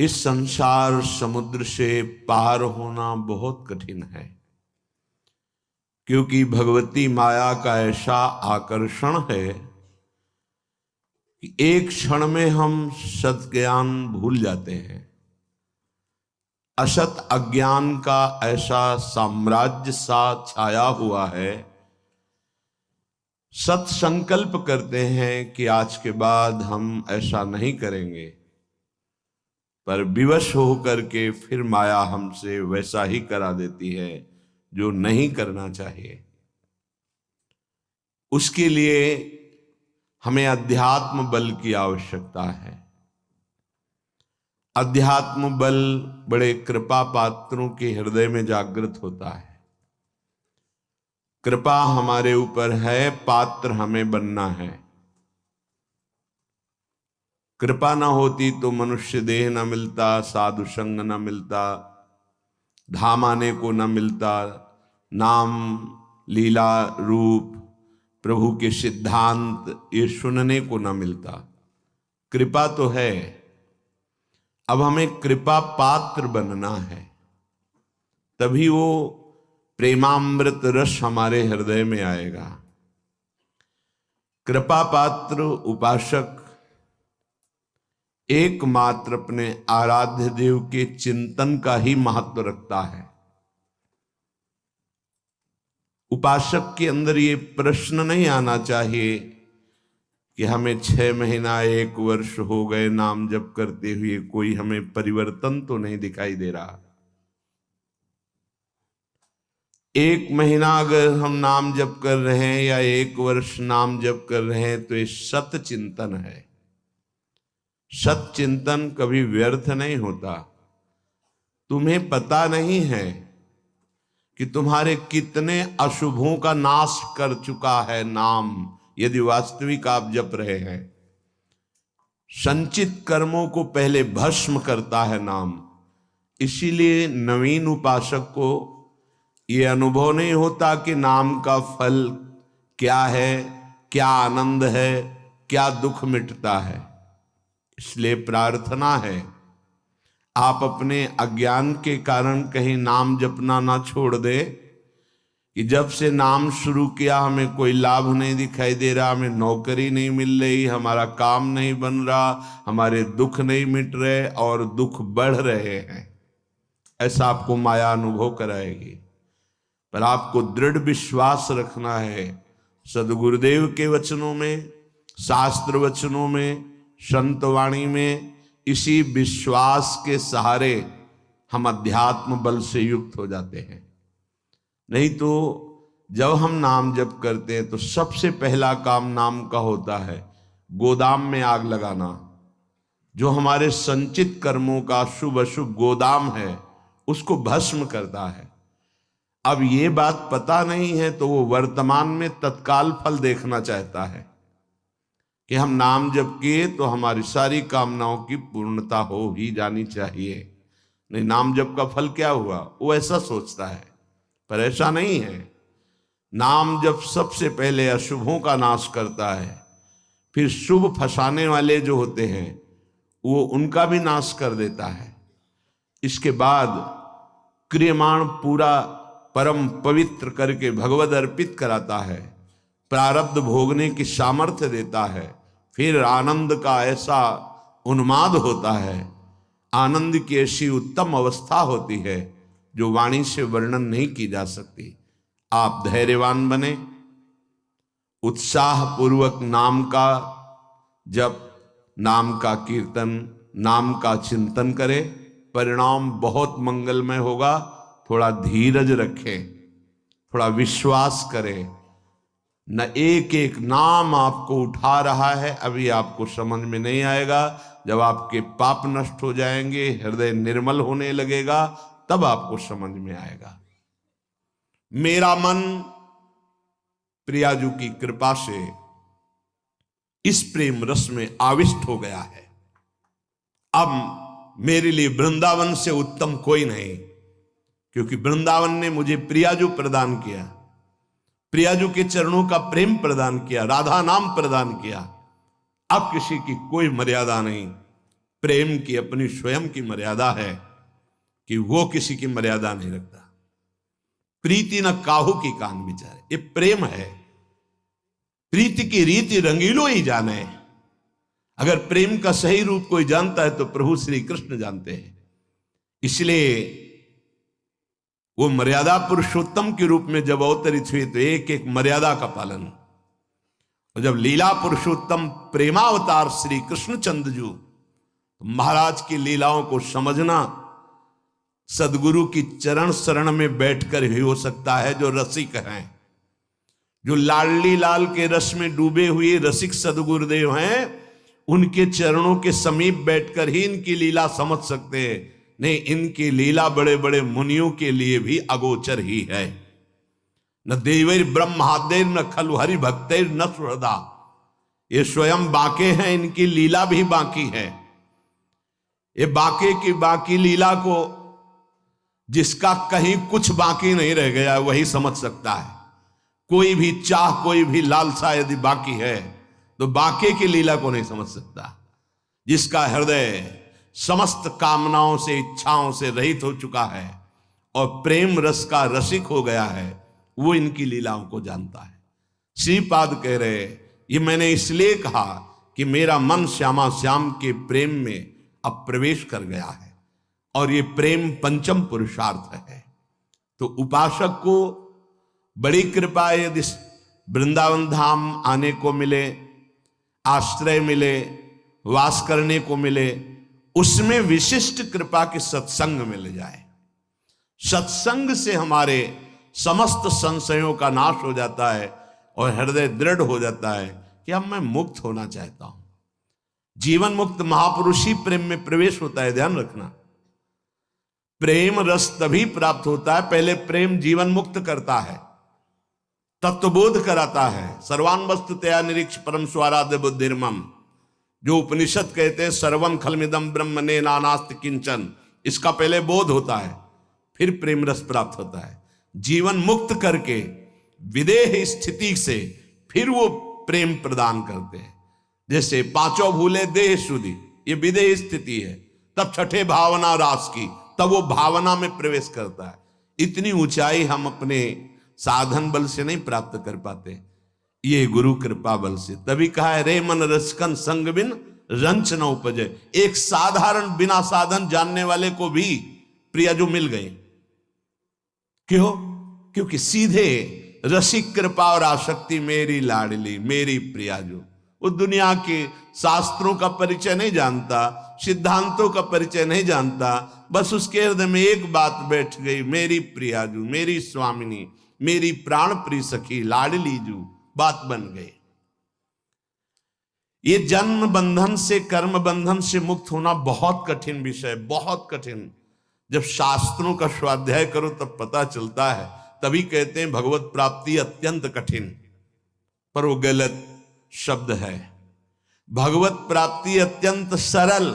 इस संसार समुद्र से पार होना बहुत कठिन है, क्योंकि भगवती माया का ऐसा आकर्षण है कि एक क्षण में हम सत ज्ञान भूल जाते हैं। असत अज्ञान का ऐसा साम्राज्य सा छाया हुआ है। सत संकल्प करते हैं कि आज के बाद हम ऐसा नहीं करेंगे, पर विवश होकर के फिर माया हमसे वैसा ही करा देती है जो नहीं करना चाहिए। उसके लिए हमें अध्यात्म बल की आवश्यकता है। अध्यात्म बल बड़े कृपा पात्रों के हृदय में जागृत होता है। कृपा हमारे ऊपर है, पात्र हमें बनना है। कृपा ना होती तो मनुष्य देह न मिलता, साधु संग न मिलता, धाम आने को न मिलता, नाम लीला रूप प्रभु के सिद्धांत ये सुनने को न मिलता। कृपा तो है, अब हमें कृपा पात्र बनना है, तभी वो प्रेमामृत रस हमारे हृदय में आएगा। कृपा पात्र उपासक एकमात्र अपने आराध्य देव के चिंतन का ही महत्व रखता है। उपासक के अंदर ये प्रश्न नहीं आना चाहिए कि हमें 6 महीना 1 वर्ष हो गए नाम जप करते हुए, कोई हमें परिवर्तन तो नहीं दिखाई दे रहा। 1 महीना अगर हम नाम जप कर रहे हैं या 1 वर्ष नाम जप कर रहे हैं तो ये सत चिंतन है। सत चिंतन कभी व्यर्थ नहीं होता। तुम्हें पता नहीं है कि तुम्हारे कितने अशुभों का नाश कर चुका है नाम, यदि वास्तविक आप जप रहे हैं। संचित कर्मों को पहले भस्म करता है नाम। इसीलिए नवीन उपासक को ये अनुभव नहीं होता कि नाम का फल क्या है, क्या आनंद है, क्या दुख मिटता है। इसलिए प्रार्थना है आप अपने अज्ञान के कारण कहीं नाम जपना ना छोड़ दे कि जब से नाम शुरू किया हमें कोई लाभ नहीं दिखाई दे रहा, हमें नौकरी नहीं मिल रही, हमारा काम नहीं बन रहा, हमारे दुख नहीं मिट रहे और दुख बढ़ रहे हैं। ऐसा आपको माया अनुभव कराएगी। पर आपको दृढ़ विश्वास रखना है सदगुरुदेव के वचनों में, शास्त्र वचनों में, संत वाणी में। इसी विश्वास के सहारे हम अध्यात्म बल से युक्त हो जाते हैं। नहीं तो जब हम नाम जप करते हैं तो सबसे पहला काम नाम का होता है गोदाम में आग लगाना। जो हमारे संचित कर्मों का शुभ अशुभ गोदाम है उसको भस्म करता है। अब ये बात पता नहीं है तो वो वर्तमान में तत्काल फल देखना चाहता है कि हम नाम जप किए तो हमारी सारी कामनाओं की पूर्णता हो ही जानी चाहिए। नहीं, नाम जप का फल क्या हुआ, वो ऐसा सोचता है, पर ऐसा नहीं है। नाम जप सबसे पहले अशुभों का नाश करता है, फिर शुभ फंसाने वाले जो होते हैं वो उनका भी नाश कर देता है। इसके बाद क्रियमाण पूरा परम पवित्र करके भगवद अर्पित कराता है, प्रारब्ध भोगने की सामर्थ्य देता है। फिर आनंद का ऐसा उन्माद होता है, आनंद की ऐसी उत्तम अवस्था होती है जो वाणी से वर्णन नहीं की जा सकती। आप धैर्यवान बने, उत्साह पूर्वक नाम का जप, नाम का कीर्तन, नाम का चिंतन करें। परिणाम बहुत मंगलमय होगा। थोड़ा धीरज रखें, थोड़ा विश्वास करें। न एक एक नाम आपको उठा रहा है, अभी आपको समझ में नहीं आएगा। जब आपके पाप नष्ट हो जाएंगे, हृदय निर्मल होने लगेगा, तब आपको समझ में आएगा। मेरा मन प्रियाजू की कृपा से इस प्रेम रस में आविष्ट हो गया है। अब मेरे लिए वृंदावन से उत्तम कोई नहीं, क्योंकि वृंदावन ने मुझे प्रियाजू प्रदान किया, प्रियाजू के चरणों का प्रेम प्रदान किया, राधा नाम प्रदान किया। अब किसी की कोई मर्यादा नहीं। प्रेम की अपनी स्वयं की मर्यादा है कि वो किसी की मर्यादा नहीं रखता। प्रीति न काहू की कान विचारे, ये प्रेम है। प्रीति की रीति रंगीलो ही जाने। अगर प्रेम का सही रूप कोई जानता है तो प्रभु श्री कृष्ण जानते हैं। इसलिए वो मर्यादा पुरुषोत्तम के रूप में जब अवतरित हुए तो एक एक मर्यादा का पालन। और जब लीला पुरुषोत्तम प्रेमावतार श्री कृष्णचंद्र जी, तो महाराज की लीलाओं को समझना सदगुरु की चरण शरण में बैठकर ही हो सकता है। जो रसिक हैं, जो लाडली लाल के रस में डूबे हुए रसिक सदगुरुदेव हैं, उनके चरणों के समीप बैठकर ही इनकी लीला समझ सकते हैं। नहीं, इनकी लीला बड़े बड़े मुनियों के लिए भी अगोचर ही है। न देवैर ब्रह्मादेर न खलु हरि भक्तैर न सुहृदा, ये स्वयं बाके हैं, इनकी लीला भी बाकी है। ये बाके की बाकी लीला को जिसका कहीं कुछ बाकी नहीं रह गया वही समझ सकता है। कोई भी चाह, कोई भी लालसा यदि बाकी है तो बाके की लीला को नहीं समझ सकता। जिसका हृदय समस्त कामनाओं से, इच्छाओं से रहित हो चुका है और प्रेम रस का रसिक हो गया है, वो इनकी लीलाओं को जानता है। श्रीपाद कह रहे, ये मैंने इसलिए कहा कि मेरा मन श्यामा श्याम के प्रेम में अब प्रवेश कर गया है और ये प्रेम पंचम पुरुषार्थ है। तो उपासक को बड़ी कृपा है यदि वृंदावन धाम आने को मिले, आश्रय मिले, वास करने को मिले, उसमें विशिष्ट कृपा के सत्संग मिल जाए। सत्संग से हमारे समस्त संशयों का नाश हो जाता है और हृदय दृढ़ हो जाता है कि अब मैं मुक्त होना चाहता हूं। जीवन मुक्त महापुरुष ही प्रेम में प्रवेश होता है, ध्यान रखना। प्रेम रस तभी प्राप्त होता है, पहले प्रेम जीवन मुक्त करता है, तत्वबोध कराता है। सर्वान वस्तु तया निरीक्ष परम स्वाराध्य बुद्धिर्मम, जो उपनिषद कहते हैं सर्वम खलमिदम ब्रह्मणे नानास्ति किंचन, इसका पहले बोध होता है, फिर प्रेम रस प्राप्त होता है। जीवन मुक्त करके विदेह स्थिति से फिर वो प्रेम प्रदान करते हैं। जैसे पांचों भूले देह शुद्धि, ये विदेह स्थिति है। तब छठे भावना रास की, तब वो भावना में प्रवेश करता है। इतनी ऊंचाई हम अपने साधन बल से नहीं प्राप्त कर पाते, ये गुरु कृपा बल से। तभी कहा है रे मन रसकन संग बिन रंच न उपजे। एक साधारण बिना साधन जानने वाले को भी प्रियाजू मिल गए। क्यों? क्योंकि सीधे रसिक कृपा और आसक्ति मेरी लाडली मेरी प्रियाजू। वो दुनिया के शास्त्रों का परिचय नहीं जानता, सिद्धांतों का परिचय नहीं जानता, बस उसके हृदय में एक बात बैठ गई, मेरी प्रियाजू, मेरी स्वामिनी, मेरी प्राण प्रिय सखी लाडली जू, बात बन गई। ये जन्म बंधन से, कर्म बंधन से मुक्त होना बहुत कठिन विषय, बहुत कठिन। जब शास्त्रों का स्वाध्याय करो तब पता चलता है। तभी कहते हैं भगवत प्राप्ति अत्यंत कठिन, पर वो गलत शब्द है। भगवत प्राप्ति अत्यंत सरल।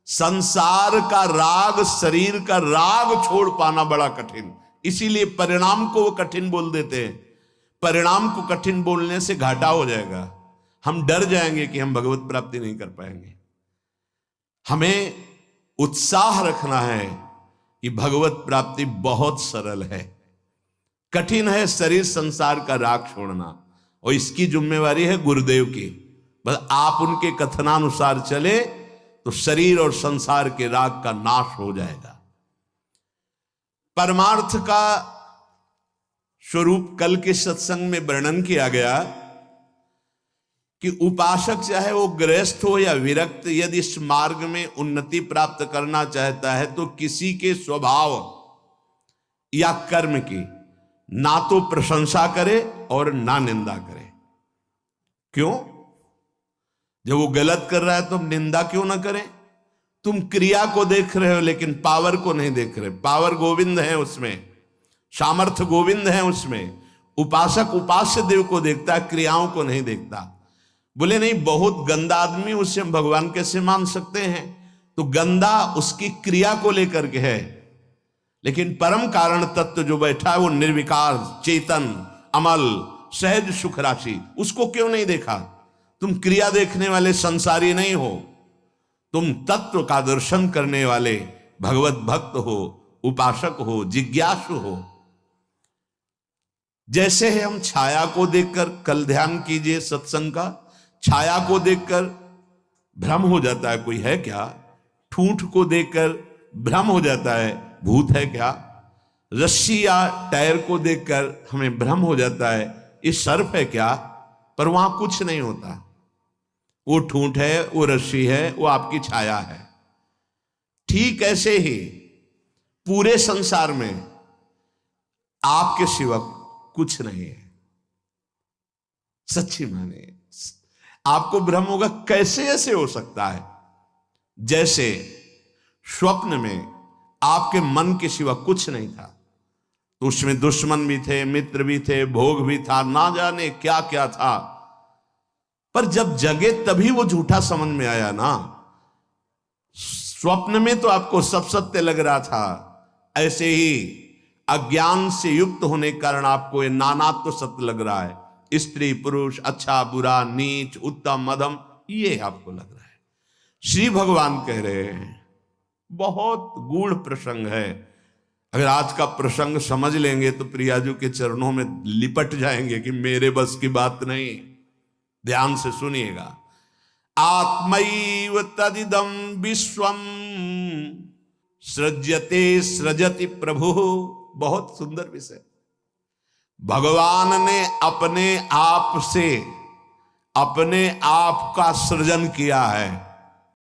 संसार का राग, शरीर का राग छोड़ पाना बड़ा कठिन। इसीलिए परिणाम को वो कठिन बोल देते हैं। परिणाम को कठिन बोलने से घाटा हो जाएगा, हम डर जाएंगे कि हम भगवत प्राप्ति नहीं कर पाएंगे। हमें उत्साह रखना है कि भगवत प्राप्ति बहुत सरल है। कठिन है शरीर संसार का राग छोड़ना, और इसकी जिम्मेवारी है गुरुदेव की। बस आप उनके कथनानुसार चले तो शरीर और संसार के राग का नाश हो जाएगा। परमार्थ का स्वरूप कल के सत्संग में वर्णन किया गया कि उपासक चाहे वो गृहस्थ हो या विरक्त, यदि इस मार्ग में उन्नति प्राप्त करना चाहता है तो किसी के स्वभाव या कर्म की ना तो प्रशंसा करे और ना निंदा करे। क्यों? जब वो गलत कर रहा है तो निंदा क्यों ना करें? तुम क्रिया को देख रहे हो लेकिन पावर को नहीं देख रहे। पावर गोविंद है उसमें, सामर्थ्य गोविंद है उसमें। उपासक उपास्य देव को देखता है, क्रियाओं को नहीं देखता। बोले नहीं, बहुत गंदा आदमी, उसे हम भगवान कैसे मान सकते हैं? तो गंदा उसकी क्रिया को लेकर के है, लेकिन परम कारण तत्व जो बैठा है वो निर्विकार, चेतन, अमल, सहज सुख राशि, उसको क्यों नहीं देखा? तुम क्रिया देखने वाले संसारी नहीं हो, तुम तत्व का दर्शन करने वाले भगवत भक्त हो, उपासक हो, जिज्ञासु हो। जैसे है हम छाया को देखकर, कल ध्यान कीजिए सत्संग का, छाया को देखकर भ्रम हो जाता है कोई है क्या, ठूंठ को देखकर भ्रम हो जाता है भूत है क्या, रस्सी या टायर को देखकर हमें भ्रम हो जाता है ये सर्प है क्या, पर वहां कुछ नहीं होता। वो ठूंठ है, वो रस्सी है, वो आपकी छाया है। ठीक ऐसे ही पूरे संसार में आपके सिवा कुछ नहीं है। सच्ची माने आपको भ्रम होगा, कैसे ऐसे हो सकता है? जैसे स्वप्न में आपके मन के सिवा कुछ नहीं था, तो उसमें दुश्मन भी थे, मित्र भी थे, भोग भी था, ना जाने क्या क्या था, पर जब जगे तभी वो झूठा समझ में आया ना। स्वप्न में तो आपको सब सत्य लग रहा था, ऐसे ही अज्ञान से युक्त होने के कारण आपको ये नानात्व तो सत्य लग रहा है। स्त्री पुरुष, अच्छा बुरा, नीच उत्तम मध्यम, ये आपको लग रहा है। श्री भगवान कह रहे हैं बहुत गूढ़ प्रसंग है। अगर आज का प्रसंग समझ लेंगे तो प्रियाजू के चरणों में लिपट जाएंगे कि मेरे बस की बात नहीं। ध्यान से सुनिएगा। आत्मैव तदिदं विश्वम सृज्यते सृजति प्रभु। बहुत सुंदर विषय। भगवान ने अपने आप से अपने आप का सृजन किया है।